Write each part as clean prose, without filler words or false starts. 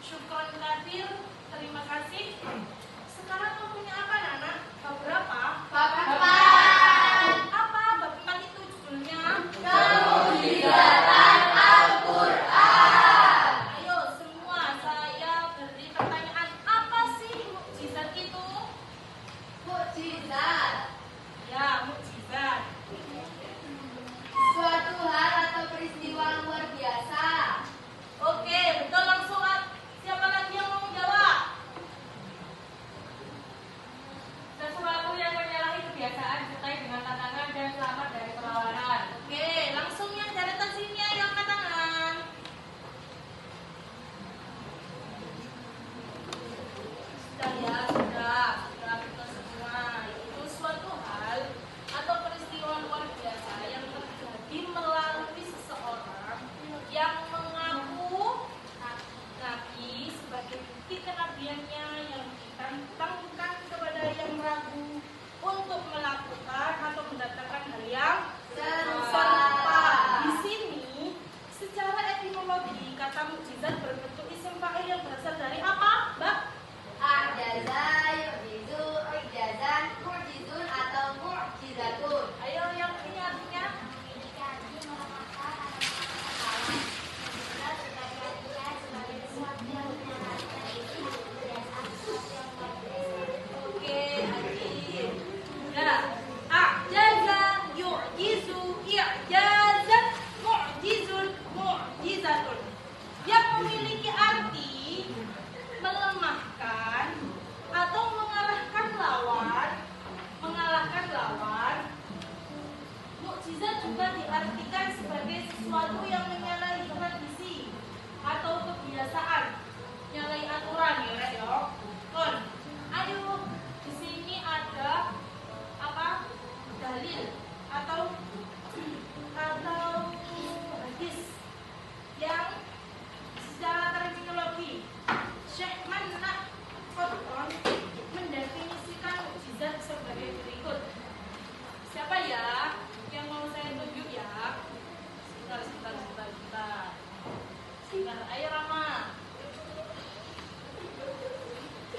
Syukron katsir, terima kasih. Sekarang waktunya apa, Nana? Bab berapa? Bab 4. Apa bab 4 itu judulnya? Kemujizatan Al-Quran. Ayo semua, saya beri pertanyaan. Apa sih mukjizat itu? Mukjizat. Ya, mukjizat. Suatu hal atau peristiwa luar biasa. Oke, betul, langsung. Siapa lagi yang mau jawab? Sesuatu yang menyalahi kebiasaan disertai dengan tantangan dan selamat dari perlawanan. Oke, langsung yang dari atas sini ayo angkat tangan. Sudah ya, sudah kita semua. Itu suatu hal atau peristiwa luar biasa yang terjadi melalui seseorang yang mengaku nabi sebagai bukti kenabiannya yang ditantangkan kepada yang ragu untuk melakukan atau mendatangkan hal yang serupa. Di sini secara etimologi kata mukjizat berbentuk isim fa'il yang berasal dari apa, Mbak? A'jaza, yu'jizu, i'jazan, mu'jizun atau mu'jizatun. Ayo yang ini artinya. Oke, adil. Nah, a'jaza, yu'jizu, i'jazan, mu'jizun, mu'jizatun. Yang memiliki arti melemahkan atau mengalahkan lawan. Mukjizat juga diartikan sebagai sesuatu yang menyalahi tradisi atau kebiasaan, menyalahi aturan ya. Kon, ayo di sini ada apa? Dalil atau hadis yang secara terminologi Syekh Manna Qattan mendefinisikan mukjizat sebagai berikut. Siapa ya yang mau saya tunjuk ya? Sebentar. Ayo Rama.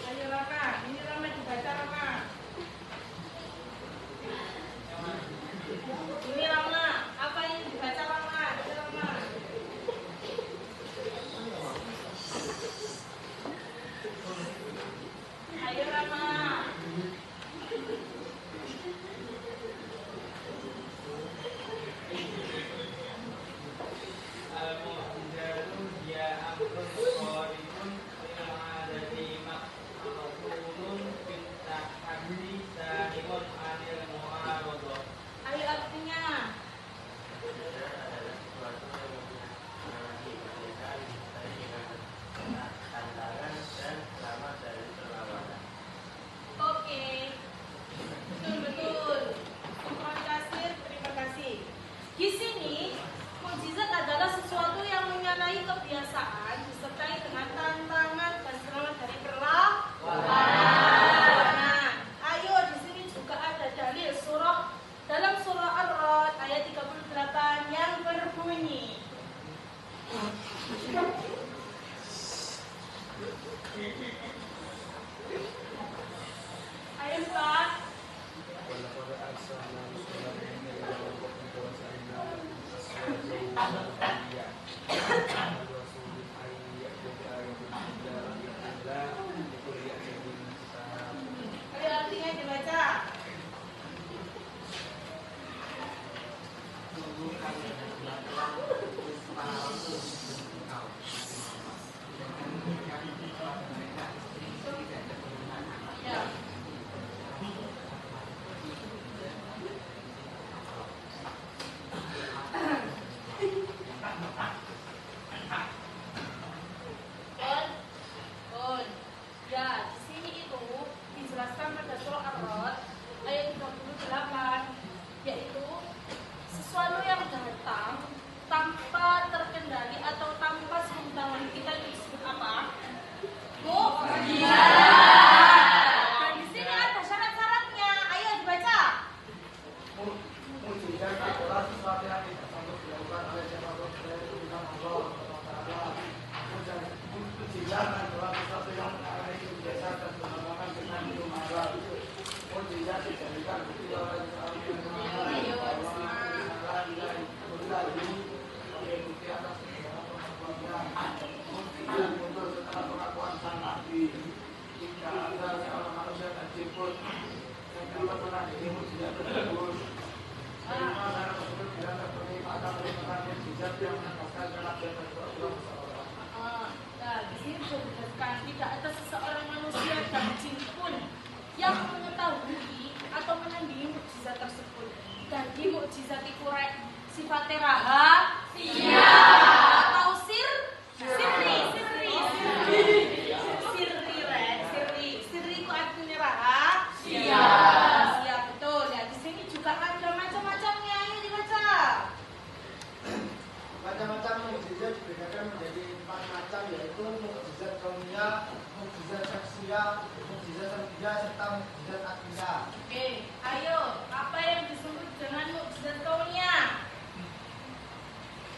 Ayo Rama, ini Rama dibaca Rama. Ini Rama, apa yang dibaca Rama? Baca Rama. Ayo Rama. Al-mu'jizatu hiya amrun qaribun lil 'adati maqrunun bit tahaddi sahibun 'anil mu'aradah. Ayo artinya. Oke. Betul. Syukron katsir, terima kasih. Di sini mukjizat adalah sesuatu yang menyalahi kebiasaan disertai dengan tantangan dan selamat dari perlawanan. Ayo di sini juga ada dalil dalam surah Ar-Ra'd ayat 38 yang berbunyi. Ayo Pak. Ayo artinya dibaca. Ya. Bon. Ya, di sini itu dijelaskan pada surah Ar-Ra'd ayat 38, yaitu sesuatu yang datang tanpa terkendali atau tanpa sepengetahuan kita itu disebut apa? Mukjizat. Dan di sini ada syarat-syaratnya. Ayo dibaca. Mukjizat adalah sesuatu yang tidak sanggup dilakukan oleh siapapun selain Allah. tersebut. Yang dapat menandingi mukjizat tersebut. Kelima, cara tersebut tidak terpenuhi maka merupakan mukjizat yang menambahkan kenabian dan keagungan seseorang. Nah, di sini disebutkan tidak ada seseorang manusia dan jin pun yang mengetahui atau menandingi mukjizat tersebut. Dan di mukjizat itu sifatnya rahasia atau sirri itu artinya rahasia. Betul ya. Di sini juga ada macam-macamnya. Ayo dibaca. Macam-macam mukjizat dibedakan menjadi 4 macam, yaitu mukjizat kauniyah, mukjizat syakhsiyah, mukjizat salbiyah, serta mukjizat aqliyah. Oke, ayo. Apa yang disebut dengan mukjizat kauniyah?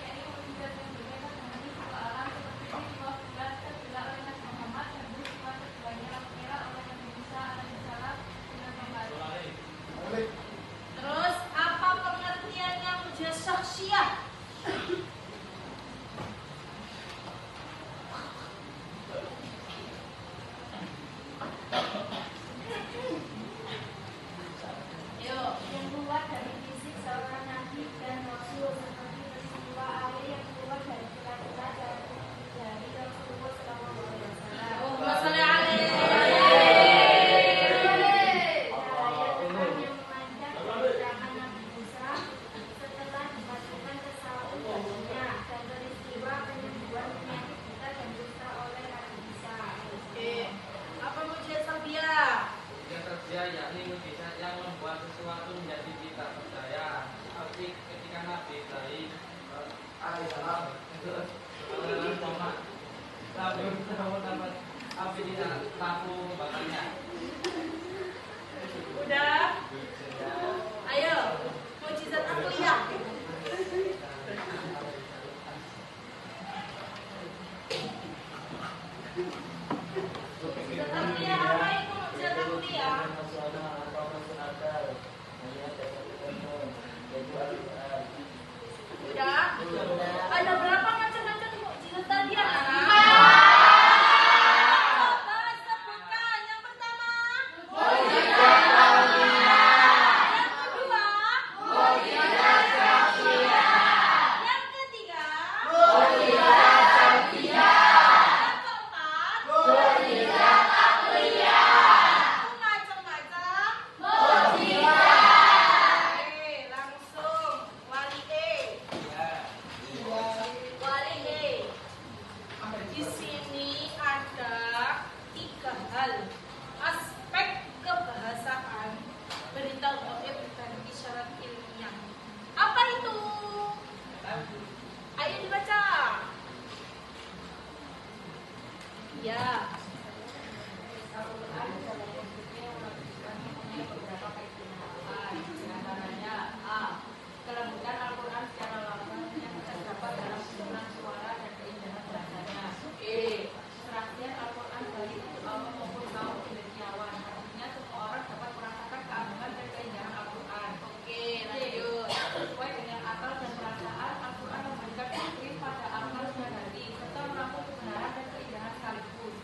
Yaitu mukjizat yang berbeda dengan itu alam seperti peristiwa bulan tergerak oleh Nabi Muhammad dan peristiwa keduanya lampu merah oleh Nabi Musa alaihissalam dengan kembali. Terus apa pengertiannya mukjizat syakhsiyah? Ayo. Yang keluar dari fisik seorang nabi dan rasul seperti peristiwa air yang keluar dari celah-celah dari Rasulullah SAW. Allahumma shalli alaihi. Cahaya terang yang memanjang dari tangan Nabi Musa setelah dimasukkan ke saung bajunya dan peristiwa penyembuhan penyakit buta dan dusta oleh Nabi Isa. Oke. Apa mukjizat salbiyah? Yang terjadi yakni mukjizat yang membuat sesuatu menjadi tidak percaya. Seperti ketika Nabi Ibrahim alaihissalam api tidak lampu bakarnya. Udah? Ayo. Mukjizat aqliyah. Mukjizat aqliyah apa itu mukjizat aqliyah? Udah? Ada berapa macam-macam mukjizat tadi anak-anak? Coba sebutkan. Yang pertama, mukjizat kauniyah. Yang kedua, mukjizat syakhsiyah. Yang ketiga, mukjizat salbiyah. Yang keempat, mukjizat aqliyah. Itu macam-macam mukjizat. Oke, langsung wali E. Wali E. Di sini ada 3 hal aspek kebahasaan berita gaib dan isyarat ilmiah. Apa itu? Ayo dibaca. Ya. Al-Quran dalam bentuknya menunjukkan mempunyai beberapa keistimewaan, di antaranya A. Kelembutan Al-Quran secara lafaz yang terdapat dalam susunan suara dan keindahan bahasanya. Oke. Perhatian Al-Quran baik itu Allah maupun kaum cendekiawan, artinya semua orang dapat merasakan keagungan dan keindahan Al-Quran. Oke, lanjut. Sesuai dengan akal dan perasaan, Al-Quran memberikan doktrin pada akal dan hati serta menampung kebenaran dan keindahan sekaligus.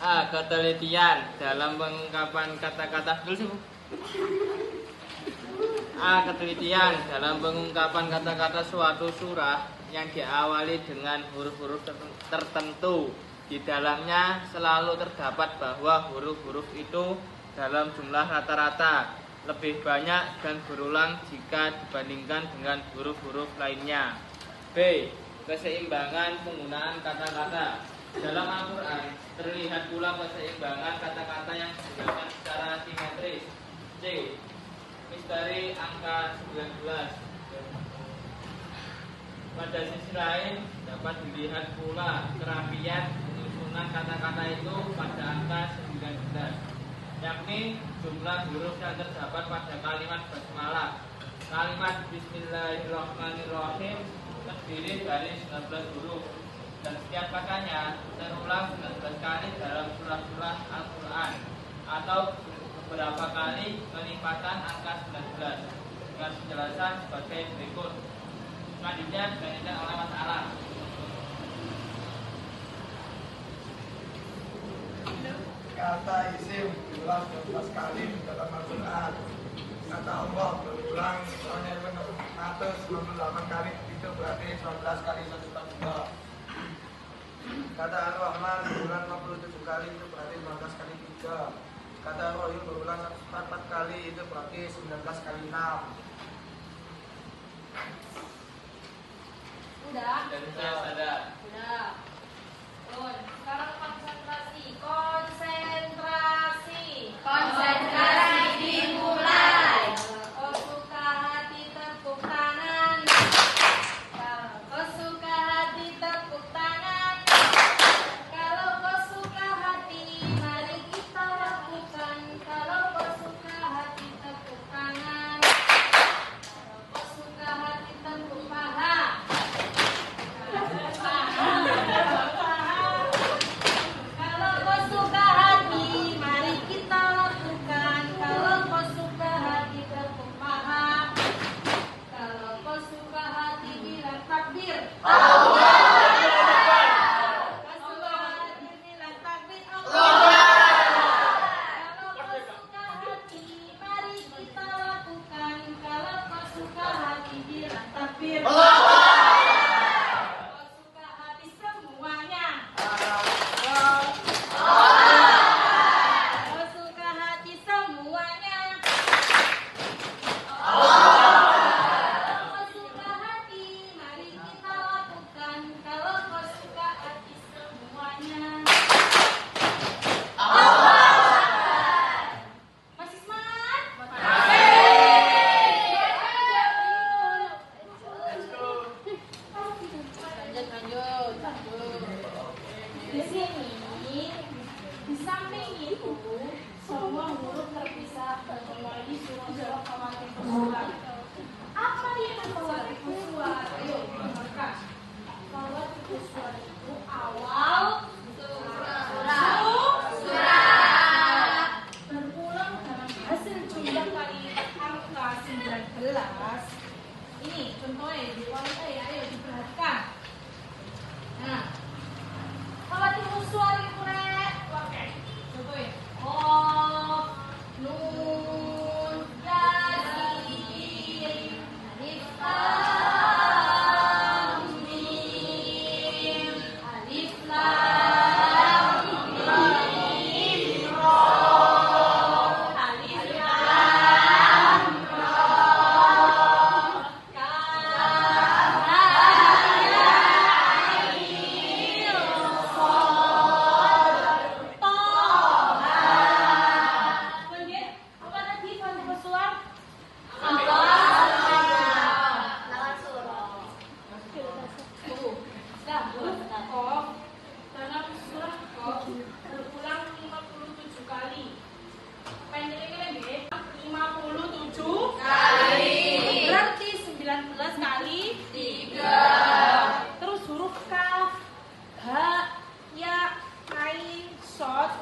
A. Ketelitian dalam pengungkapan kata-kata A. Ketelitian dalam pengungkapan kata-kata suatu surah yang diawali dengan huruf-huruf tertentu. Di dalamnya selalu terdapat bahwa huruf-huruf itu dalam jumlah rata-rata lebih banyak dan berulang jika dibandingkan dengan huruf-huruf lainnya. B. Keseimbangan penggunaan kata-kata. Dalam Al-Quran terlihat pula keseimbangan kata-kata yang digunakan secara simetris. C. Misteri angka 19. Pada sisi lain dapat dilihat pula kerapian penyusunan kata-kata itu pada angka 19, yakni jumlah huruf yang terdapat pada kalimat basmalah. Kalimat Bismillahirrahmanirrahim terdiri dari 19 huruf dan setiap katanya terulang 19 kali dalam surah-surah Al-Quran atau beberapa kali peningkatan angka 19 dengan penjelasan sebagai berikut. Selanjutnya dilanjutkan oleh Mas Alam. Kata isim diulang 12 kali dalam Al-Quran. Kata Allah berulang misalnya 198 kali, itu berarti 19 kali 1 Kata Ar-Rahman berulang 57 kali, itu berarti 15 kali 3. Kata Ar-Rahim berulang 144 kali, itu berarti 19 kali 6. Udah? Dan saya sadar. Udah. Turun. Sekarang konsentrasi. Konsentrasi. Konsentrasi dimulai. Kau suka hati tepuk tangan. Kau suka hati tepuk tangan. Kalau kau suka hati, mari kita lakukan. Kalau kau suka hati tepuk tangan. Kalau kau suka hati tepuk paha. Kalau kau suka hati, mari kita lakukan. Kalau kau suka hati tepuk paha. Kalau kau suka hati bilang takbir. Kau suka hati bilang takbir. Kalau kau suka hati, mari kita lakukan. Kalau kau suka hati bilang takbir. Kau suka hati semuanya. Kau suka hati semuanya. Kalau kau suka hati, mari kita lakukan. Kalau kau suka hati semuanya. Masih semangat? Lanjut. Di sini, di samping itu, semua huruf terpisah kecuali surah-surah khawatir surat. Apa itu khawatir surat? Ayo, dengarkan. Khawatir surat itu awal surah berulang dalam hasil jumlah kali angka 19. Ini contohnya di warna ya, ayo diperhatikan. Nah, khawatir suara itu rek. Oke, contohnya. Qaf, Nun, Yasin, Alif, Lam, Mim, Alif, Lam, Mim, Ra, Alif, Lam, Ra, Kaf, Ha, Ya, kemudian apa tadi Fatihah suar? Qaf dalam surah Qaf berulang 57 kali. Pendeknya nggih 57 kali. Berarti 19 kali 3. Terus huruf kaf, ha, ya, ain, shad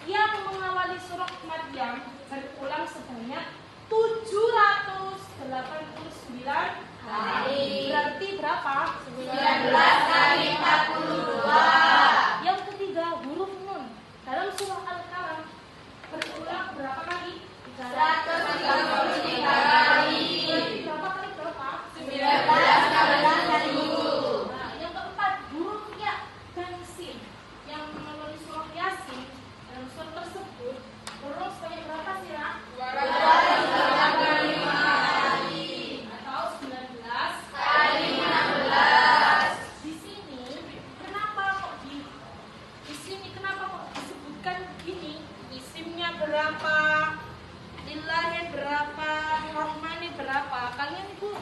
yang mengawali surah Maryam berulang sebanyak 789 kali. Berarti berapa? 19 kali 42. Yang ketiga huruf nun kan gini, isimnya berapa, lillahnya berapa, rahmani berapa. Kalian itu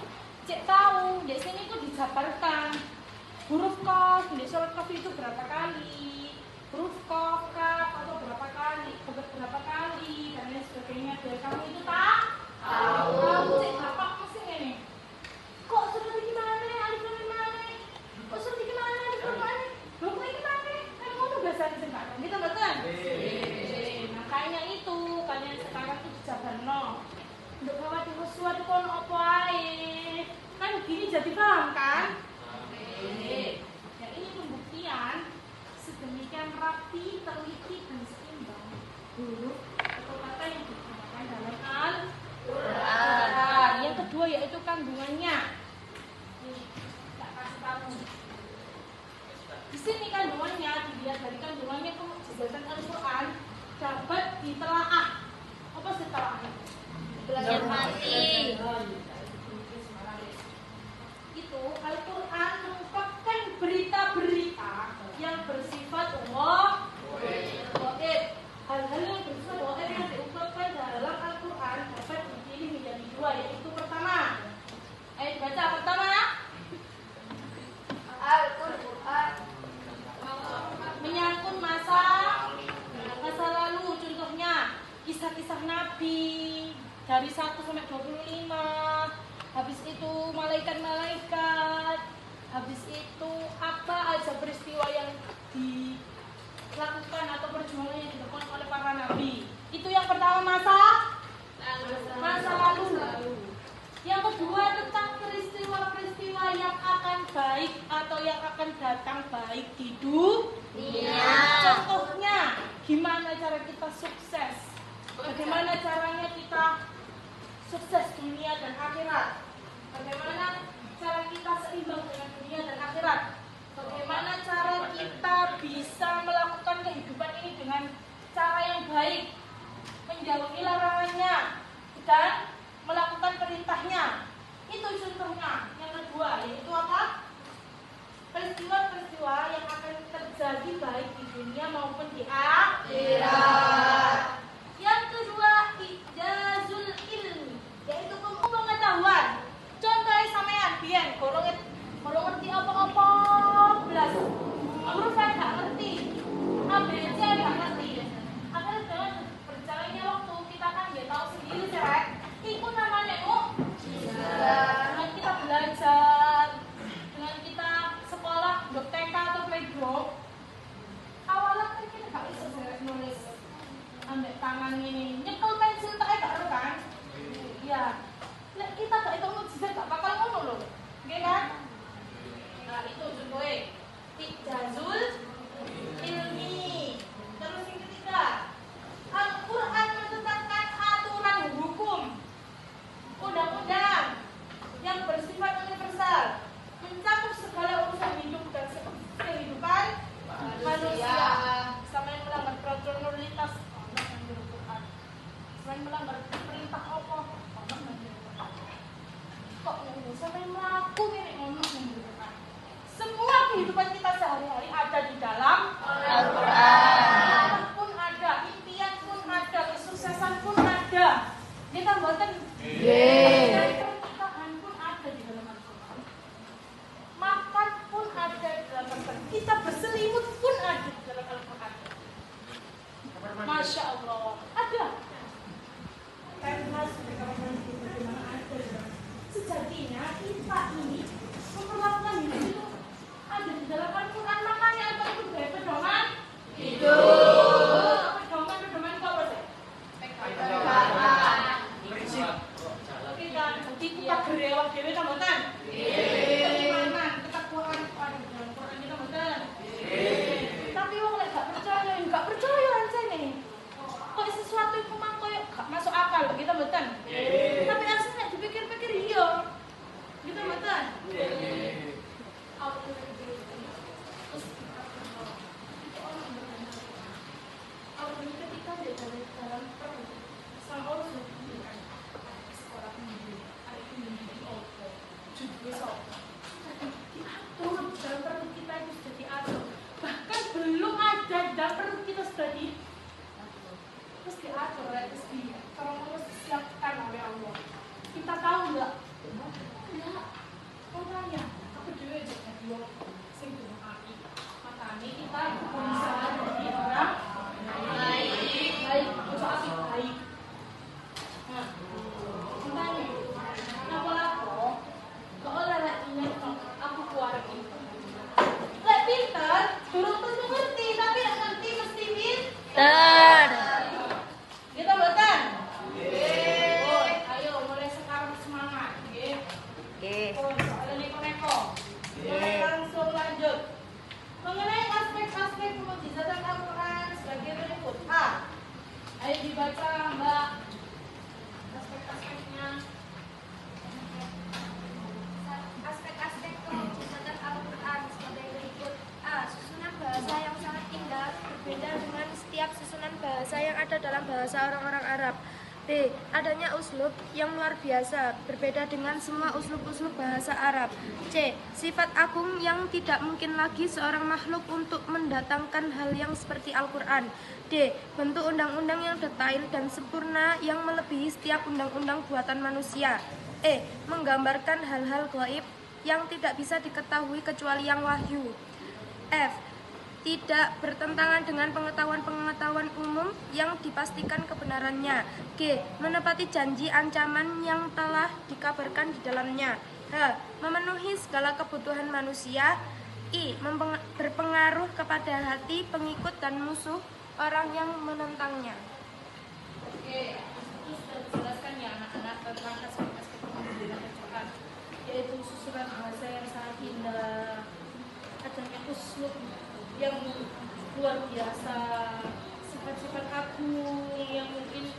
cek tahu, di sini itu dijabarkan huruf qaf di surat qaf itu berapa kali, huruf qaf, kaf atau berapa kali, dan lain sebagainya. Biar kamu itu tahu. Cek apa mesti ini? Kok surat ini mana? Alif lam mim mana? Kok surat ini mana? Alif lam mana? Loh kok ini mana? Kan kamu bahasa sekarang, gitu betul? Makanya itu kalian sekarang itu dijabarno. Untuk khawatir sesuatu kon opo ae. Kan gini jadi paham kan? Ya ini pembuktian sedemikian rapi, teliti dan seimbang huruf atau kata yang digunakan dalam Al-Quran. Yang kedua yaitu kandungannya. Nih, tak kasih tahu. Di sini kandungannya dilihat dari kandungannya berdasarkan Al-Quran dapat ditelaah. Apa ditelaah? Belajar mati. Itu Al-Quran merupakan berita-berita yang bersifat gaib. Hal-hal yang bersifat gaib yang diungkapkan dalam Al-Quran dapat dipilih menjadi dua, yaitu pertama. Ayo dibaca pertama. Al-Quran Menyangkut masa lalu, contohnya kisah-kisah Nabi dari 1 sampai 25. Habis itu malaikat-malaikat. Habis itu apa aja peristiwa yang dilakukan atau perjuangan yang dilakukan oleh para nabi. Itu yang pertama masa lalu. Yang kedua tentang peristiwa-peristiwa yang akan baik atau yang akan datang baik di dunia. Contohnya, gimana cara kita sukses? Bagaimana caranya kita sukses dunia dan akhirat? Bagaimana cara kita seimbang dengan dunia dan akhirat? Bagaimana cara kita bisa melakukan kehidupan ini dengan cara yang baik, menjauhi larangannya dan melakukan perintahnya? Itu contohnya. Yang kedua yaitu apa? Peristiwa-peristiwa yang akan terjadi baik di dunia maupun di akhirat. Yang kedua, ijazul ilmi, yaitu pengetahuan. Contohnya sampean biyen kalau ngerti apa-apa belas. Huruf saya enggak ngerti. ABC enggak ngerti. Akhirnya dengan berjalannya waktu kita kan enggak tahu sendiri cerek. Itu namanya dengan kita belajar, dengan kita sekolah, TK atau playgroup. Awalnya kan kita enggak bisa nulis ambek tangan ini, nyekel pensil tak ada kan? Iya. Nah, kita gak itu mujizat gak bakal ngono loh. Oke kan? Nah, itu contohnya ijazul ilmi. Terus yang ketiga, Al-Quran menetapkan aturan hukum, undang-undang yang bersifat universal, mencakup segala urusan hidup dan kehidupan manusia. Sama yang melanggar peraturan lalu lintas, selain melanggar perintah apa? Kok sampai melaku ini ngomong. Semua kehidupan kita sehari-hari ada di dalam Al-Quran. Pun ada, impian pun ada, kesuksesan pun ada. Kita buatan pernikahan pun ada di dalam Al-Quran. Makan pun ada di dalam Al-Quran. Kita berselimut pun ada di dalam Al-Quran. Masya Allah, ada. Karena bagaimana ada. Sejatinya kita ini memperlakukan hidup itu ada di dalam Al-Quran. Makanya Al-Quran itu dari pedoman hidup. Pedoman itu apa sih? Prinsip. Oke kan, jadi kita berewak dewe tambutan. Keimanan, ketakwaan itu ada di dalam Quran kita tambutan. Tapi orang gak percaya aja nih. Kok Ter. Kita buatan. Ayo mulai sekarang semangat. Oke. Soalnya neko-neko. Langsung lanjut. Mengenai aspek-aspek pemujizatan Al-Quran sebagai berikut. A. Ayo dibaca Mbak. Aspek-aspeknya. Aspek-aspek pemujizatan Al-Quran sebagai berikut. A. Susunan bahasa yang sangat indah berbeda dengan setiap susunan bahasa yang ada dalam bahasa orang-orang Arab. B. Adanya uslub yang luar biasa berbeda dengan semua uslub-uslub bahasa Arab. C. Sifat agung yang tidak mungkin lagi seorang makhluk untuk mendatangkan hal yang seperti Al-Quran. D. Bentuk undang-undang yang detail dan sempurna yang melebihi setiap undang-undang buatan manusia. E. Menggambarkan hal-hal gaib yang tidak bisa diketahui kecuali yang wahyu. F. Tidak bertentangan dengan pengetahuan-pengetahuan umum yang dipastikan kebenarannya. G. Menepati janji ancaman yang telah dikabarkan di dalamnya. H. Memenuhi segala kebutuhan manusia. I. Berpengaruh kepada hati pengikut dan musuh orang yang menentangnya. Oke, itu sudah dijelaskan ya anak-anak tentang aspek-aspek pemujizatan Al-Quran, yaitu susunan bahasa yang sangat indah, adanya uslub yang luar biasa, sifat-sifat agung yang mungkin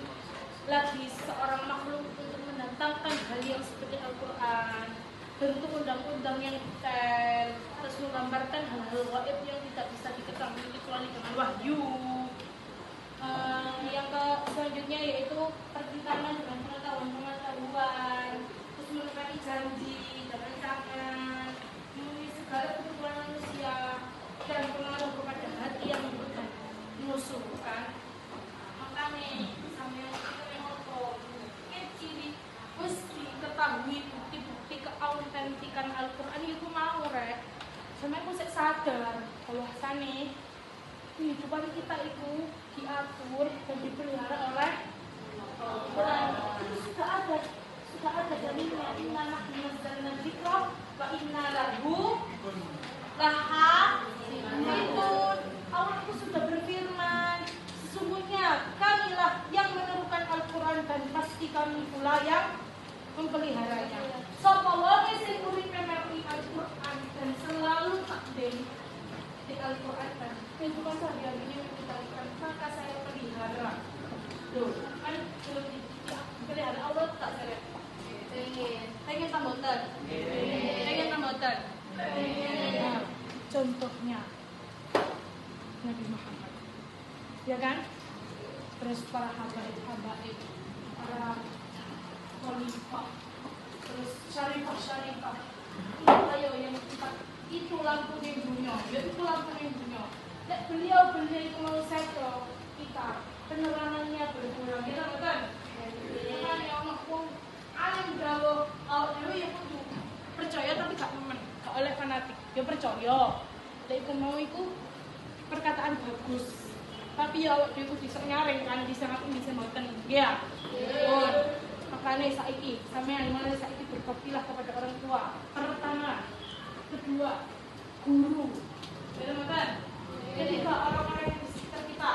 lagi seorang makhluk untuk mendatangkan hal yang seperti Al-Quran, bentuk undang-undang yang detail, terus menggambarkan hal-hal gaib yang tidak bisa diketahui kecuali dengan wahyu. Yang selanjutnya yaitu pertentangan dengan pengetahuan, terus menepati janji dan ancaman, memenuhi segala kebutuhan manusia, dan pengaruh kepada hati yang bukan musuh, kan? Makanya sampai yang ngobrol, ciri mesti ketahui bukti-bukti keautentikan Al-Quran itu mau rek. Sampai aku sadar bahwasane kehidupan kita itu diatur dan dipelihara oleh Al-Quran. Sudah ada dalilnya. Inna nahnu nazzalna dzikra wa inna lahu itu Allah itu sudah berfirman, sesungguhnya kamilah yang menurunkan Al-Quran dan pasti kami pula yang memeliharanya. Sapa wae sing uripe ngerti Al-Quran dan selalu takdim di Al-Quran dan kehidupan sehari-hari ini mengucapkan maka saya pelihara. Loh, kan belum dipelihara Allah tak saya. Pengen tambotan. Pengen tambotan. Nah, contohnya Nabi Muhammad, ya kan? Terus para habaib, para khalifah, terus syarifah. Ayo yang kita itu lampunya dunia, itu lampunya dunia. Nek beliau itu mau settle kita, penerangannya berkurang, ya kan? Kan ya Allah pun alim dawo, dulu ya kudu percaya tapi gak nemen, gak oleh fanatik. Ya percaya, lek iku mau iku perkataan bagus. Tapi ya awak dhewe bisa nyaring kan bisa ngaku bisa mboten. Ya. Makanya saiki sampean mulai saiki berbaktilah kepada orang tua. Pertama, kedua, guru. Betul-betul. Ketiga, orang-orang yang di sekitar kita.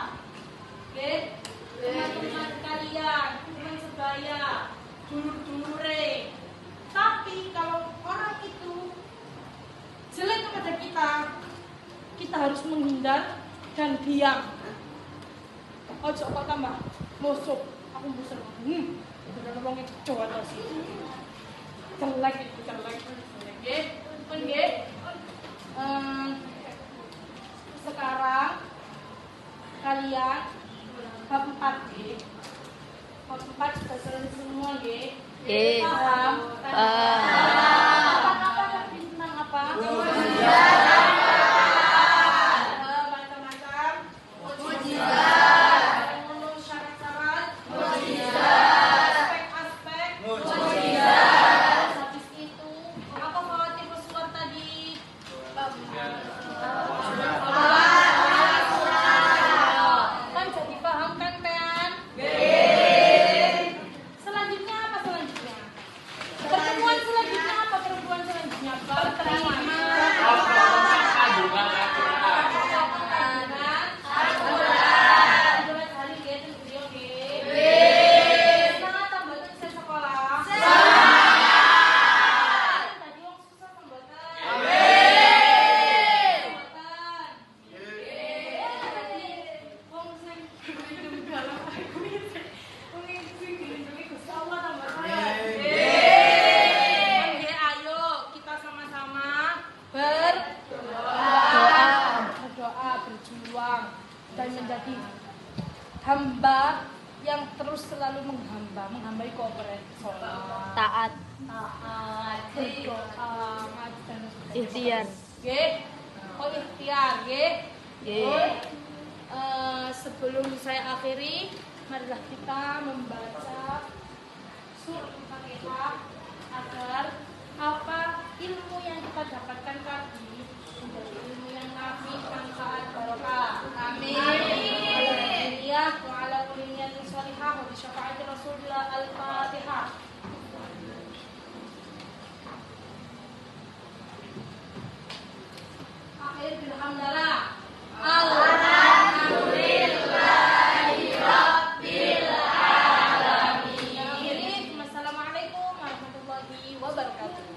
Oke? Teman-teman kalian, teman sebaya, dulur-dulure. Tapi kalau orang itu jelek kepada kita harus menghindar dan diam. Ojo kok tambah musuh. Aku bosan. Udah ngomongin cowok aja sih. Jelek. Nggih. Pun nggih. Sekarang kalian bab 4 nggih. Bab 4 sudah selesai semua nggih. Paham? Apa tentang apa? Pertemuan selanjutnya apa? menjadi hamba yang terus selalu menghambai kooperasi sholat, Taat. berdoa, ngaji dan sebagainya. Ikhtiar. Nggih. Oh, ikhtiar, nggih. Nggih. Sebelum saya akhiri, marilah kita membaca surat Al-Fatihah agar apa ilmu yang kita dapatkan tadi menjadi ilmu yang nafi, manfaat, barokah. Amin. Alhamdulillah wa ala kulli niyatin shalihah wa bi syafaati Rasulillah. Al-Fatihah. Akhir bilhamdalillah. Alhamdulillahirabbil alamin. Assalamualaikum warahmatullahi wabarakatuh.